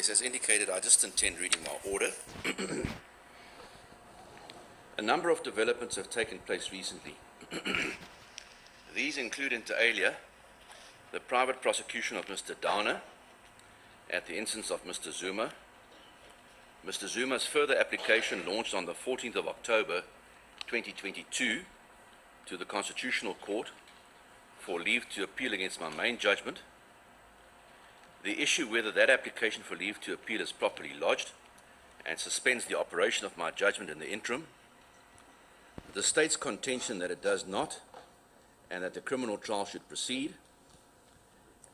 Yes, as indicated, I just intend reading my order. A number of developments have taken place recently. These include, inter alia, the private prosecution of Mr. Downer at the instance of Mr. Zuma, Mr. Zuma's further application launched on the 14th of October 2022 to the Constitutional Court for leave to appeal against my main judgment, the issue whether that application for leave to appeal is properly lodged and suspends the operation of my judgment in the interim, the state's contention that it does not and that the criminal trial should proceed,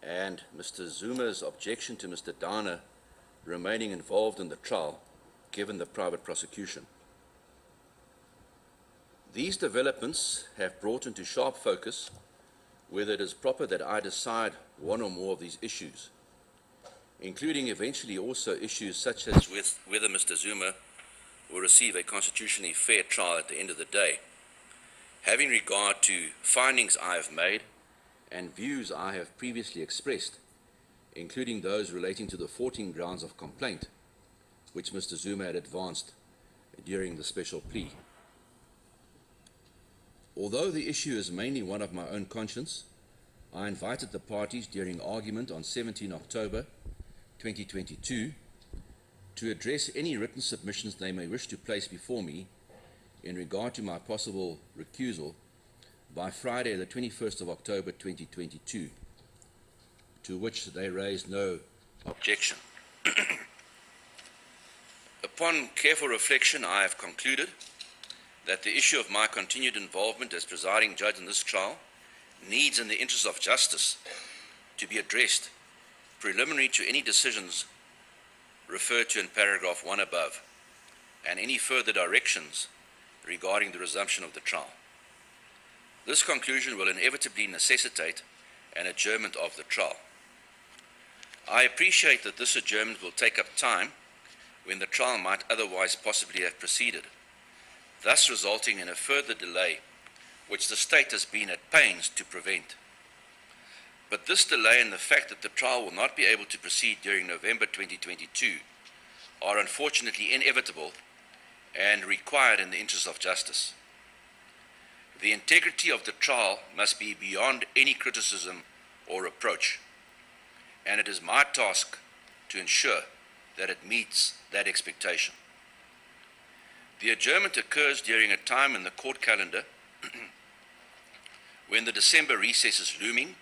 and Mr. Zuma's objection to Mr. Downer remaining involved in the trial given the private prosecution. These developments have brought into sharp focus whether it is proper that I decide one or more of these issues, including eventually also issues such as whether Mr. Zuma will receive a constitutionally fair trial at the end of the day, having regard to findings I have made and views I have previously expressed, including those relating to the 14 grounds of complaint which Mr. Zuma had advanced during the special plea. Although the issue is mainly one of my own conscience, I invited the parties during argument on 17 October 2022 to address any written submissions they may wish to place before me in regard to my possible recusal by Friday the 21st of October 2022, to which they raised no objection. Upon careful reflection, I have concluded that the issue of my continued involvement as presiding judge in this trial needs, in the interest of justice, to be addressed preliminary to any decisions referred to in paragraph 1 above, and any further directions regarding the resumption of the trial. This conclusion will inevitably necessitate an adjournment of the trial. I appreciate that this adjournment will take up time when the trial might otherwise possibly have proceeded, thus resulting in a further delay which the state has been at pains to prevent. But this delay and the fact that the trial will not be able to proceed during November 2022 are unfortunately inevitable and required in the interest of justice. The integrity of the trial must be beyond any criticism or reproach, and it is my task to ensure that it meets that expectation. The adjournment occurs during a time in the court calendar when the December recess is looming.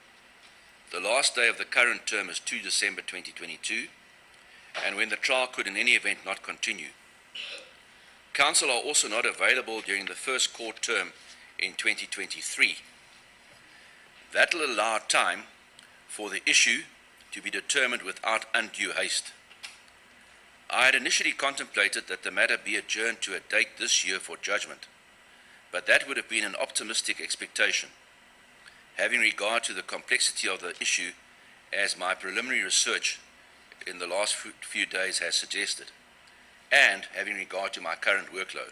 The last day of the current term is 2 December 2022, and when the trial could in any event not continue. Counsel are also not available during the first court term in 2023. That will allow time for the issue to be determined without undue haste. I had initially contemplated that the matter be adjourned to a date this year for judgment, but that would have been an optimistic expectation, having regard to the complexity of the issue as my preliminary research in the last few days has suggested, and having regard to my current workload.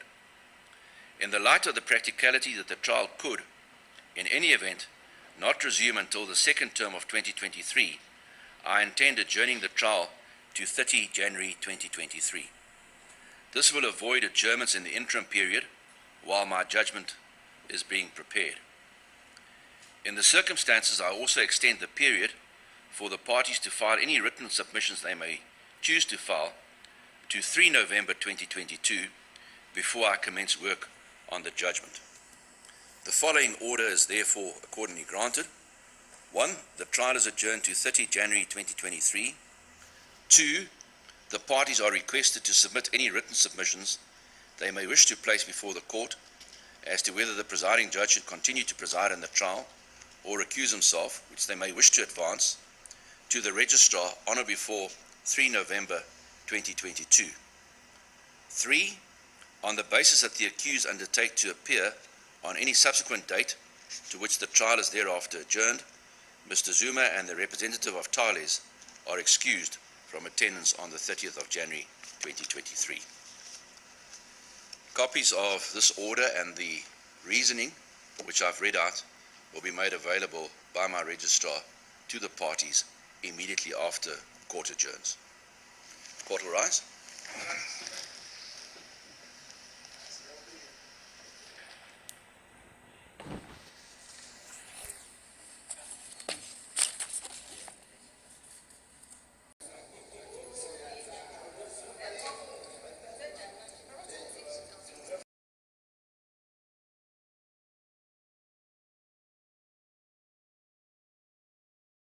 In the light of the practicality that the trial could, in any event, not resume until the second term of 2023, I intend adjourning the trial to 30 January 2023. This will avoid adjournments in the interim period while my judgment is being prepared. In the circumstances, I also extend the period for the parties to file any written submissions they may choose to file to 3 November 2022 before I commence work on the judgment. The following order is therefore accordingly granted. 1. The trial is adjourned to 30 January 2023. 2. The parties are requested to submit any written submissions they may wish to place before the court as to whether the presiding judge should continue to preside in the trial or recuse himself, which they may wish to advance, to the registrar on or before 3 November 2022. 3. On the basis that the accused undertake to appear on any subsequent date to which the trial is thereafter adjourned, Mr. Zuma and the representative of Thales are excused from attendance on the 30th of January 2023. Copies of this order and the reasoning, which I've read out, will be made available by my registrar to the parties immediately after court adjourns. Court will rise.